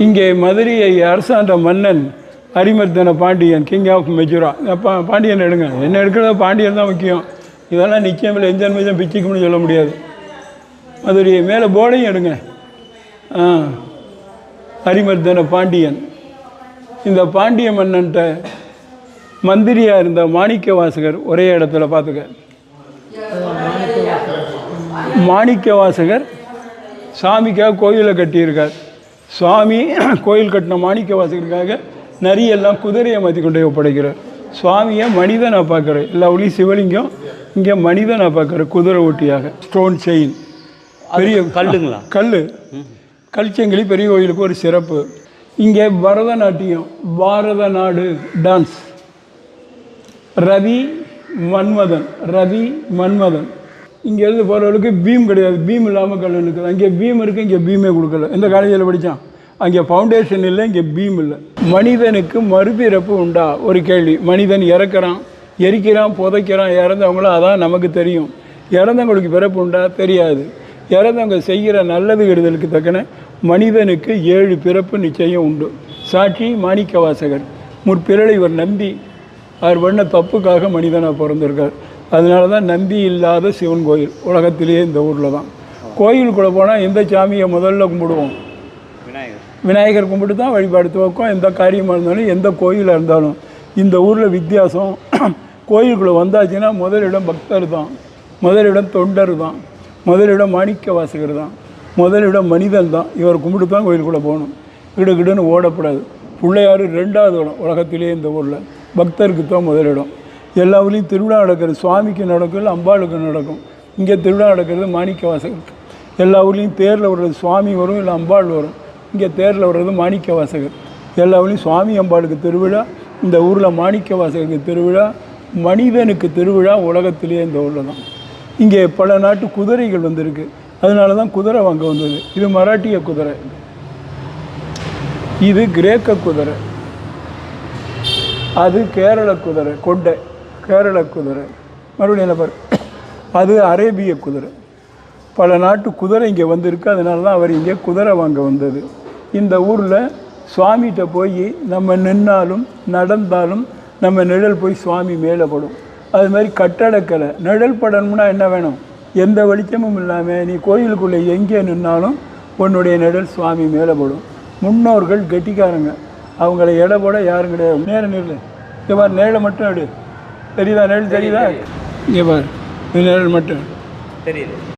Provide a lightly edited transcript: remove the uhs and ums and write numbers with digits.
இங்கே மதுரையை அரசாண்ட மன்னன் அரிமர்தன பாண்டியன், கிங் ஆஃப் மெஜுரா. பாண்டியன் எடுங்க, என்ன எடுக்கிறத பாண்டியன் தான் முக்கியம். இதெல்லாம் நிச்சயம் இல்லை, எந்த நிமிஷம் பிச்சுக்கும்னு சொல்ல முடியாது. மதுரையை மேலே போர்டையும் எடுங்க. அரிமர்தன பாண்டியன். இந்த பாண்டிய மன்னன்ட்ட மந்திரியாக இருந்த மாணிக்க வாசகர் ஒரே இடத்துல பார்த்துக்க. மாணிக்க வாசகர் சாமிக்காக கோயிலை கட்டியிருக்கார். சுவாமி கோயில் கட்டின மாணிக்க வாசகருக்காக நரியெல்லாம் குதிரையை மாற்றி கொண்டு ஒப்படைக்கிறார். சுவாமியை மனிதனாக பார்க்குறேன். எல்லா ஊர்லேயும் சிவலிங்கம், இங்கே மனிதனாக பார்க்குறேன் குதிரை ஓட்டியாக. ஸ்டோன் செயின், பெரிய கல்லுங்களா? கல்ச்செங்கிலி பெரிய கோயிலுக்கு ஒரு சிறப்பு. இங்கே பரதநாட்டியம், பாரத நாடு டான்ஸ். ரவி மன்மதன். இங்கேருந்து போகிறவர்களுக்கு பீம் கிடையாது, பீம் இல்லாமல் கல் இருக்குது. அங்கே பீம் இருக்குது, இங்கே பீமே கொடுக்கல. எந்த காலேஜில் படித்தான்? அங்கே ஃபவுண்டேஷன் இல்லை, இங்கே பீம் இல்லை. மனிதனுக்கு மறுபிறப்பு உண்டா? ஒரு கேள்வி. மனிதன் இறக்குறான், எரிக்கிறான், புதைக்கிறான், இறந்தவங்களும் அதான் நமக்கு தெரியும். இறந்தவங்களுக்கு பிறப்பு உண்டா? தெரியாது. இறந்தவங்க செய்கிற நல்லது கெடுதலுக்கு தக்கன மனிதனுக்கு 7 பிறப்பு நிச்சயம் உண்டு. சாட்சி மாணிக்க வாசகர். முற்பிறலை இவர் நம்பி அவர் பண்ண தப்புக்காக மனிதனாக பிறந்திருக்கார். அதனால தான் நம்பி இல்லாத சிவன் கோயில் உலகத்திலேயே இந்த ஊரில் தான். கோயிலுக்குள்ளே போனால் எந்த சாமியை முதல்ல கும்பிடுவோம்? விநாயகர் கும்பிட்டு தான் வழிபாடு துவக்கம். எந்த காரியமாக இருந்தாலும், எந்த கோயிலாக இருந்தாலும். இந்த ஊரில் வித்தியாசம். கோயிலுக்குள்ளே வந்தாச்சுன்னா முதலிடம் பக்தர் தான், முதலிடம் தொண்டர் தான், முதலிடம் மாணிக்க வாசகர் தான், முதலிடம் மனிதன் தான். இவர் கும்பிட்டு தான் கோயிலுக்குள்ளே போகணும். கிடுன்னு ஓடக்கூடாது. பிள்ளையார் 2வது இடம் உலகத்திலே இந்த ஊரில். பக்தருக்கு தான் முதலிடம். எல்லா ஊர்லேயும் திருவிழா நடக்கிறது, சுவாமிக்கு நடக்கும், இல்லை அம்பாளுக்கு நடக்கும். இங்கே திருவிழா நடக்கிறது மாணிக்க வாசகருக்கு. எல்லா ஊர்லேயும் தேரில் வர்றது சுவாமி வரும், இல்லை அம்பாள் வரும். இங்கே தேரில் வர்றது மாணிக்க வாசகர். எல்லா ஊர்லேயும் சுவாமி அம்பாளுக்கு திருவிழா, இந்த ஊரில் மாணிக்க வாசகருக்கு திருவிழா. மனிதனுக்கு திருவிழா உலகத்திலேயே இந்த ஊரில் தான். இங்கே பல நாட்டு குதிரைகள் வந்திருக்கு. அதனால தான் குதிரை வாங்க வந்தது. இது மராட்டிய குதிரை, இது கிரேக்க குதிரை, அது கேரள குதிரை, கொண்டை கேரள குதிரை. மறுபடியும் என்ன பாரு, அது அரேபிய குதிரை. பல நாட்டு குதிரை இங்கே வந்திருக்கு. அதனால தான் அவர் இங்கே குதிரை வாங்க வந்தது. இந்த ஊரில் சுவாமிகிட்ட போய் நம்ம நின்னாலும் நடந்தாலும் நம்ம நிழல் போய் சுவாமி மேலே படும். அது மாதிரி கட்டடக்கலை நிழல் படணும்னா என்ன வேணும்? எந்த வெளிச்சமும் இல்லாமல் நீ கோயிலுக்குள்ளே எங்கே நின்னாலும் உன்னுடைய நிழல் சுவாமி மேலே படும். முன்னோர்கள் கெட்டிக்காரங்க, அவங்கள எடை போட யாரும் கிடையாது. நேரம் நிழல் இங்கே பாரு, நிழலை மட்டும் எடு. தெரியுதா? நிழல் தெரியுதா? இங்கே பாரு, நிழல் மட்டும் தெரியுது.